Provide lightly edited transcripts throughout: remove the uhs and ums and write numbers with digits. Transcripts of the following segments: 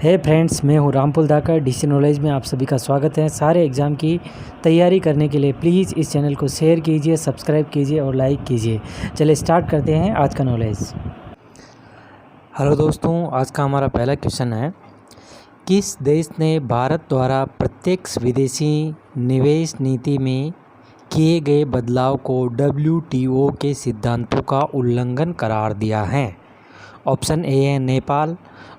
हे friends, मैं हूं रामपुल धाकर। DC knowledge में आप सभी का स्वागत है। सारे एग्ज़ाम की तैयारी करने के लिए प्लीज़ इस चैनल को शेयर कीजिए, सब्सक्राइब कीजिए और लाइक कीजिए। चलिए स्टार्ट करते हैं आज का नॉलेज। हेलो दोस्तों, आज का हमारा पहला क्वेश्चन है, किस देश ने भारत द्वारा प्रत्यक्ष विदेशी निवेश नीति में किए गए बदलाव को WTO के सिद्धांतों का उल्लंघन करार दिया है? ऑप्शन ए है नेपाल,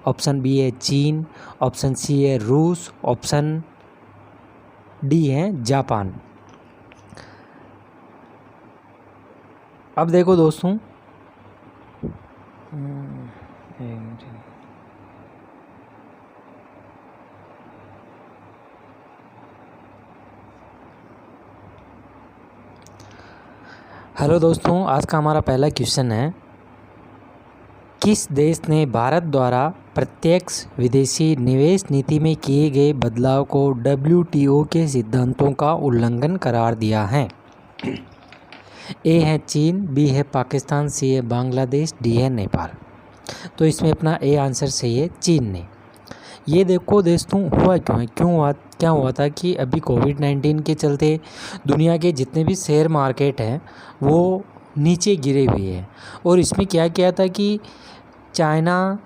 ऑप्शन बी है चीन, ऑप्शन सी है रूस, ऑप्शन डी है जापान। अब देखो दोस्तों, हेलो दोस्तों, आज का हमारा पहला क्वेश्चन है, किस देश ने भारत द्वारा प्रत्यक्ष विदेशी निवेश नीति में किए गए बदलाव को WTO के सिद्धांतों का उल्लंघन करार दिया है? ए है चीन, बी है पाकिस्तान, सी है बांग्लादेश, डी है नेपाल। तो इसमें अपना ए आंसर सही है, चीन ने। ये देखो दोस्तों, हुआ क्या हुआ था कि अभी कोविड-19 के चलते दुनिया के जितने भी शेयर मार्केट हैं वो नीचे गिरे हुए हैं। और इसमें क्या किया था कि चाइना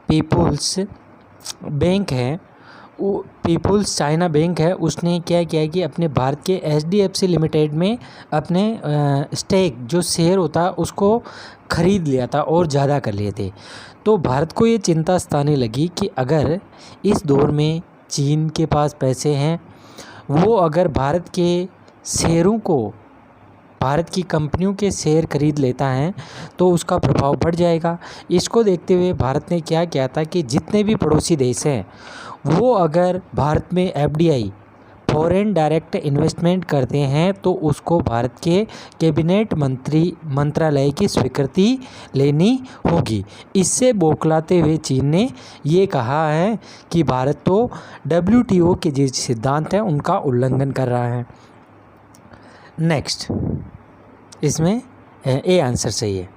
पीपुल्स बैंक है, वो पीपुल्स चाइना बैंक है, उसने क्या किया कि अपने भारत के HDFC लिमिटेड में अपने स्टेक जो शेयर होता है उसको ख़रीद लिया था और ज़्यादा कर लिए थे। तो भारत को ये चिंता सताने लगी कि अगर इस दौर में चीन के पास पैसे हैं, वो अगर भारत के शेयरों को, भारत की कंपनियों के शेयर खरीद लेता है तो उसका प्रभाव बढ़ जाएगा। इसको देखते हुए भारत ने क्या किया था कि जितने भी पड़ोसी देश हैं वो अगर भारत में FDI फॉरेन डायरेक्ट इन्वेस्टमेंट करते हैं तो उसको भारत के कैबिनेट मंत्रालय की स्वीकृति लेनी होगी। इससे बौखलाते हुए चीन ने ये कहा है कि भारत तो WTO के जो सिद्धांत हैं उनका उल्लंघन कर रहा है। नेक्स्ट, इसमें ए आंसर सही है।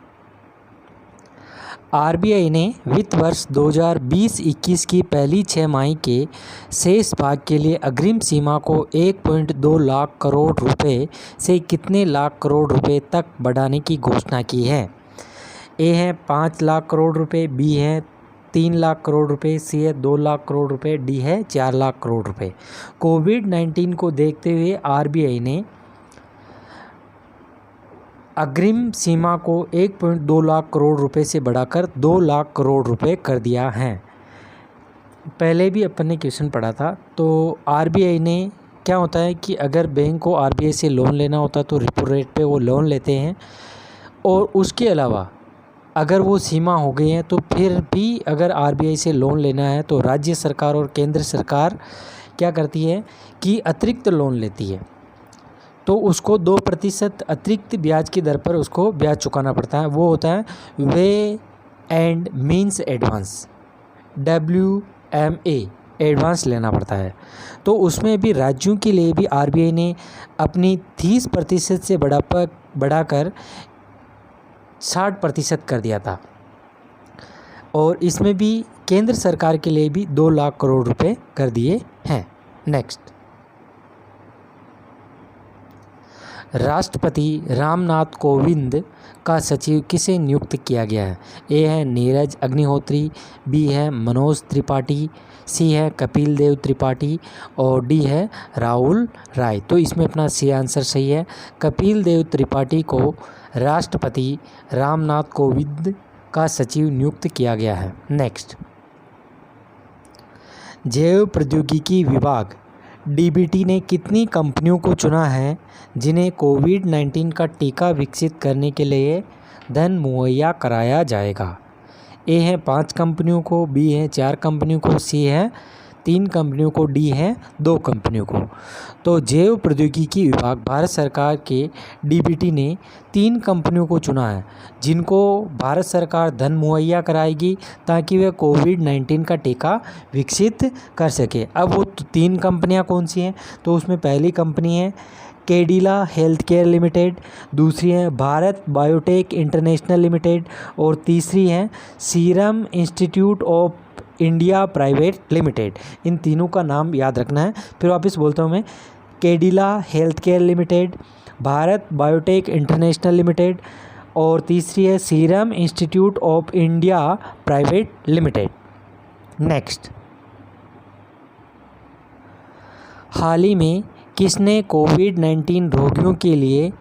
RBI ने वित्त वर्ष 2020-21 की पहली 6 माही के शेष भाग के लिए अग्रिम सीमा को 1.2 लाख करोड़ रुपए से कितने लाख करोड़ रुपए तक बढ़ाने की घोषणा की है? ए है 5 लाख करोड़ रुपए, बी है 3 लाख करोड़ रुपए, सी है 2 लाख करोड़ रुपए, डी है 4 लाख करोड़ रुपए। कोविड-19 को देखते हुए RBI ने अग्रिम सीमा को 1.2 लाख करोड़ रुपए से बढ़ाकर 2 लाख करोड़ रुपए कर दिया है। पहले भी अपन ने क्वेश्चन पढ़ा था। तो RBI ने, क्या होता है कि अगर बैंक को RBI से लोन लेना होता तो रिपो रेट पे वो लोन लेते हैं, और उसके अलावा अगर वो सीमा हो गई है तो फिर भी अगर RBI से लोन लेना है तो राज्य सरकार और केंद्र सरकार क्या करती है कि अतिरिक्त लोन लेती है, तो उसको 2% अतिरिक्त ब्याज की दर पर उसको ब्याज चुकाना पड़ता है। वो होता है way and means advance, WMA, advance लेना पड़ता है। तो उसमें भी राज्यों के लिए भी RBI ने अपनी 30% से बढ़ाकर 60% कर दिया था। और इसमें भी केंद्र सरकार के लिए भी 2 लाख करोड़ रुपए कर दिए हैं। नेक्स्ट, राष्ट्रपति रामनाथ कोविंद का सचिव किसे नियुक्त किया गया है? ए है नीरज अग्निहोत्री, बी है मनोज त्रिपाठी, सी है कपिल देव त्रिपाठी और डी है राहुल राय। तो इसमें अपना सी आंसर सही है, कपिल देव त्रिपाठी को राष्ट्रपति रामनाथ कोविंद का सचिव नियुक्त किया गया है। नेक्स्ट, जैव प्रौद्योगिकी विभाग DBT ने कितनी कंपनियों को चुना है जिन्हें कोविड-19 का टीका विकसित करने के लिए धन मुहैया कराया जाएगा? ए है 5 कंपनियों को, बी है 4 कंपनियों को, सी है 3 कंपनियों को, डी है 2 कंपनियों को। तो जैव प्रौद्योगिकी विभाग भारत सरकार के DBT ने 3 कंपनियों को चुना है जिनको भारत सरकार धन मुहैया कराएगी ताकि वे कोविड-19 का टीका विकसित कर सके। अब वो 3 कंपनियां कौन सी हैं? तो उसमें पहली कंपनी है कैडिला हेल्थ केयर लिमिटेड, दूसरी है भारत बायोटेक इंटरनेशनल लिमिटेड और तीसरी है Serum Institute of India Private Limited. इन तीनों का नाम याद रखना है। फिर वापस बोलता हूँ मैं, Cadila Health Care Limited, Bharat Biotech International Limited, और तीसरी है Serum Institute of India Private Limited. Next, हाल ही में किसने कोविड-19 रोगियों के लिए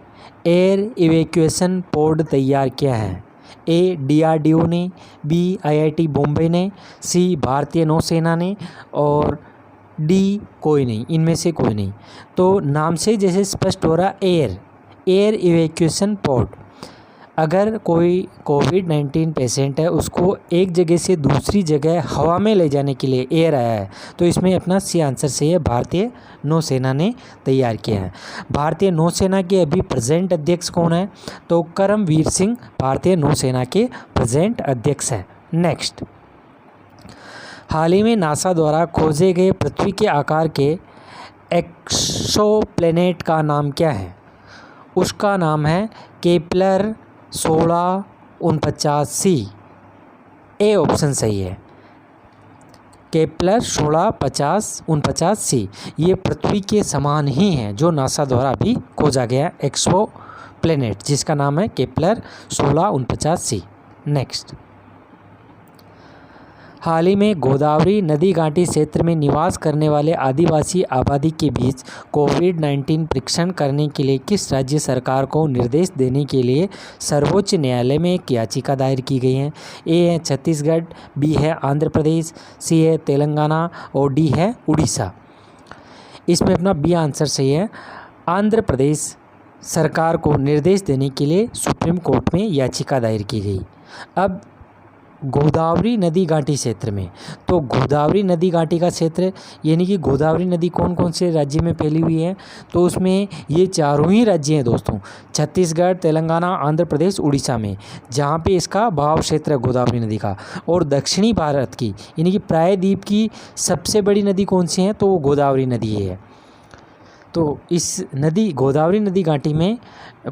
एयर इवैक्यूएशन पोड तैयार किया है? ए DRDO ने, बी IIT बॉम्बे ने, सी भारतीय नौसेना ने, और डी कोई नहीं, इनमें से कोई नहीं। तो नाम से जैसे स्पष्ट हो रहा, एयर इवैक्यूएशन पोड। अगर कोई कोविड-19 पेशेंट है, उसको एक जगह से दूसरी जगह हवा में ले जाने के लिए एयर आया है, तो इसमें अपना सी आंसर सही है, भारतीय नौसेना ने तैयार किया है। भारतीय नौसेना के अभी प्रेजेंट अध्यक्ष कौन है? तो करमवीर सिंह भारतीय नौसेना के प्रेजेंट अध्यक्ष हैं। नेक्स्ट, हाल ही में नासा द्वारा खोजे गए पृथ्वी के आकार के एक्सोप्लैनेट का नाम क्या है? उसका नाम है केपलर 1649c। ए ऑप्शन सही है, केपलर 1649c। ये पृथ्वी के समान ही हैं जो नासा द्वारा अभी खोजा गया एक्सो प्लेनेट, जिसका नाम है केपलर 1649c। नेक्स्ट, हाल ही में गोदावरी नदी घाटी क्षेत्र में निवास करने वाले आदिवासी आबादी के बीच कोविड-19 परीक्षण करने के लिए किस राज्य सरकार को निर्देश देने के लिए सर्वोच्च न्यायालय में एक याचिका दायर की गई है? ए है छत्तीसगढ़, बी है आंध्र प्रदेश, सी है तेलंगाना, और डी है उड़ीसा। इसमें अपना बी आंसर सही है, आंध्र प्रदेश सरकार को निर्देश देने के लिए सुप्रीम कोर्ट में याचिका दायर की गई। अब गोदावरी नदी घाटी क्षेत्र में, तो गोदावरी नदी घाटी का क्षेत्र यानी कि गोदावरी नदी कौन कौन से राज्य में फैली हुई है? तो उसमें ये चारों ही राज्य हैं दोस्तों, छत्तीसगढ़, तेलंगाना, आंध्र प्रदेश, उड़ीसा में, जहाँ पे इसका बहाव क्षेत्र है गोदावरी नदी का। और दक्षिणी भारत की यानी कि प्रायद्वीप की सबसे बड़ी नदी कौन सी है? तो वो गोदावरी नदी है। तो इस नदी गोदावरी नदी घाटी में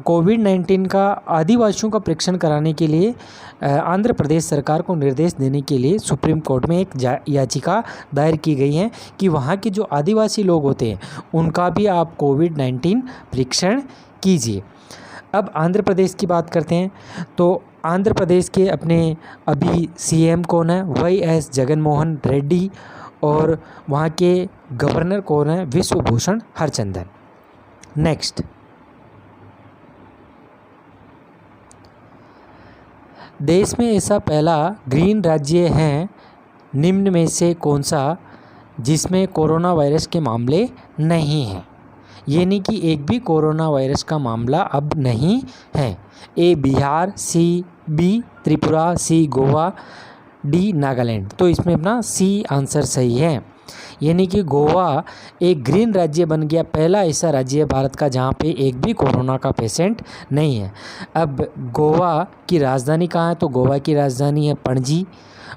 कोविड-19 का आदिवासियों का परीक्षण कराने के लिए आंध्र प्रदेश सरकार को निर्देश देने के लिए सुप्रीम कोर्ट में एक याचिका दायर की गई है कि वहाँ के जो आदिवासी लोग होते हैं उनका भी आप कोविड-19 परीक्षण कीजिए। अब आंध्र प्रदेश की बात करते हैं, तो आंध्र प्रदेश के अपने अभी CM कौन है? YS जगनमोहन रेड्डी, और वहाँ के गवर्नर कौन है? विश्वभूषण हरचंदन। नेक्स्ट, देश में ऐसा पहला ग्रीन राज्य है निम्न में से कौन सा जिसमें कोरोना वायरस के मामले नहीं हैं? यानी कि एक भी कोरोना वायरस का मामला अब नहीं है। ए बिहार, सी बी त्रिपुरा, सी गोवा, डी नागालैंड। तो इसमें अपना सी आंसर सही है, यानी कि गोवा एक ग्रीन राज्य बन गया, पहला ऐसा राज्य है भारत का जहाँ पे एक भी कोरोना का पेशेंट नहीं है। अब गोवा की राजधानी कहाँ है? तो गोवा की राजधानी है पणजी,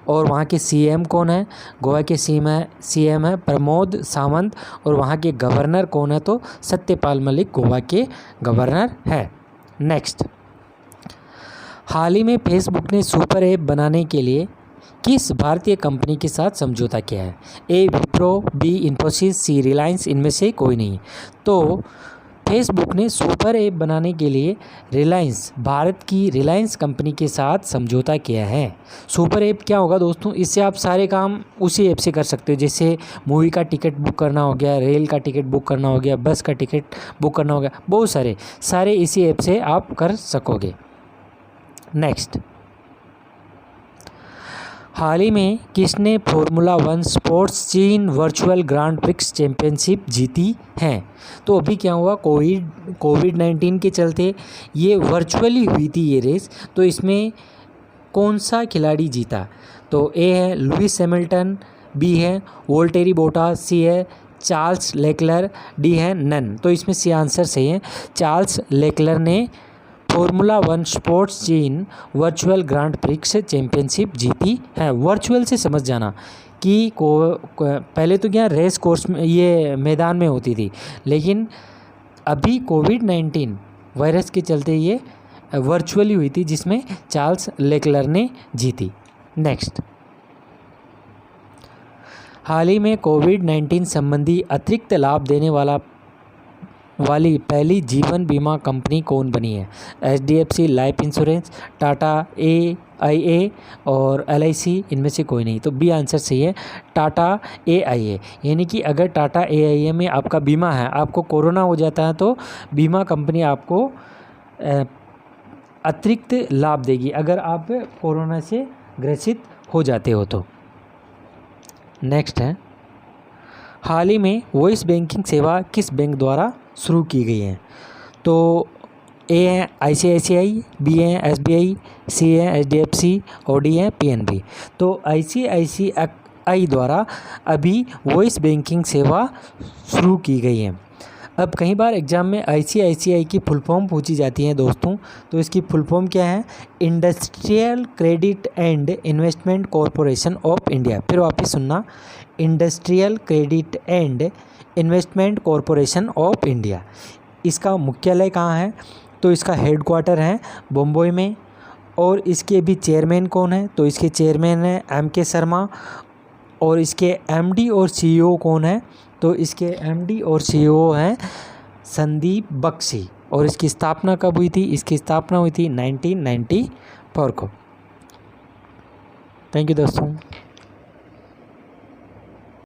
और वहाँ के CM कौन है? गोवा के CM है प्रमोद सावंत, और वहाँ के गवर्नर कौन है? तो सत्यपाल मलिक गोवा के गवर्नर है। नेक्स्ट, हाल ही में फेसबुक ने सुपर ऐप बनाने के लिए किस भारतीय कंपनी के साथ समझौता किया है? ए विप्रो, बी इन्फोसिस, सी रिलायंस, इनमें से कोई नहीं। तो फेसबुक ने सुपर ऐप बनाने के लिए भारत की रिलायंस कंपनी के साथ समझौता किया है। सुपर ऐप क्या होगा दोस्तों? इससे आप सारे काम उसी ऐप से कर सकते हो, जैसे मूवी का टिकट बुक करना हो गया, रेल का टिकट बुक करना हो गया, बस का टिकट बुक करना हो गया, बहुत सारे इसी ऐप से आप कर सकोगे। नेक्स्ट, हाल ही में किसने फॉर्मूला 1 स्पोर्ट्स चीन वर्चुअल ग्रांड प्रिक्स चैंपियनशिप जीती है? तो अभी क्या हुआ, कोविड-19 के चलते ये वर्चुअली हुई थी ये रेस, तो इसमें कौन सा खिलाड़ी जीता? तो ए है लुइस हैमिल्टन, बी है वोल्टेरी बोटास, सी है चार्ल्स लेक्लर, डी है नन। तो इसमें सी आंसर सही है, चार्ल्स लेक्लर ने फॉर्मूला 1 स्पोर्ट्स चीन वर्चुअल ग्रांड प्रिक्स चैंपियनशिप जीती है। वर्चुअल से समझ जाना कि पहले तो क्या रेस कोर्स में ये मैदान में होती थी, लेकिन अभी कोविड-19 वायरस के चलते ये वर्चुअली हुई थी, जिसमें चार्ल्स लेक्लर ने जीती। नेक्स्ट, हाल ही में कोविड-19 संबंधी अतिरिक्त लाभ देने वाली पहली जीवन बीमा कंपनी कौन बनी है? HDFC life insurance, Tata AIA और LIC, इनमें से कोई नहीं। तो बी आंसर सही है, टाटा AIA। यानी कि अगर टाटा AIA में आपका बीमा है, आपको कोरोना हो जाता है तो बीमा कंपनी आपको अतिरिक्त लाभ देगी अगर आप कोरोना से ग्रसित हो जाते हो तो। नेक्स्ट है, हाल ही में वॉइस बैंकिंग सेवा किस बैंक द्वारा शुरू की गई है? तो ए है ICICI, बी है SBI, सी है HDFC और डी है PNB। तो ICICI द्वारा अभी वॉइस बैंकिंग सेवा शुरू की गई है। अब कई बार एग्जाम में ICICI की फुल फॉर्म पूछी जाती है दोस्तों, तो इसकी फुल फॉर्म क्या है? Industrial credit and investment corporation of India. फिर वापस सुनना, industrial credit and investment corporation of India. इसका मुख्यालय कहाँ है? तो इसका हेडक्वार्टर है बम्बई में। और इसके भी चेयरमैन कौन है? तो इसके चेयरमैन है MK शर्मा। और इसके MD और CEO कौन है? तो इसके MD और CEO हैं संदीप बख्शी। और इसकी स्थापना कब हुई थी? इसकी स्थापना हुई थी 1994 को। थैंक यू दोस्तों।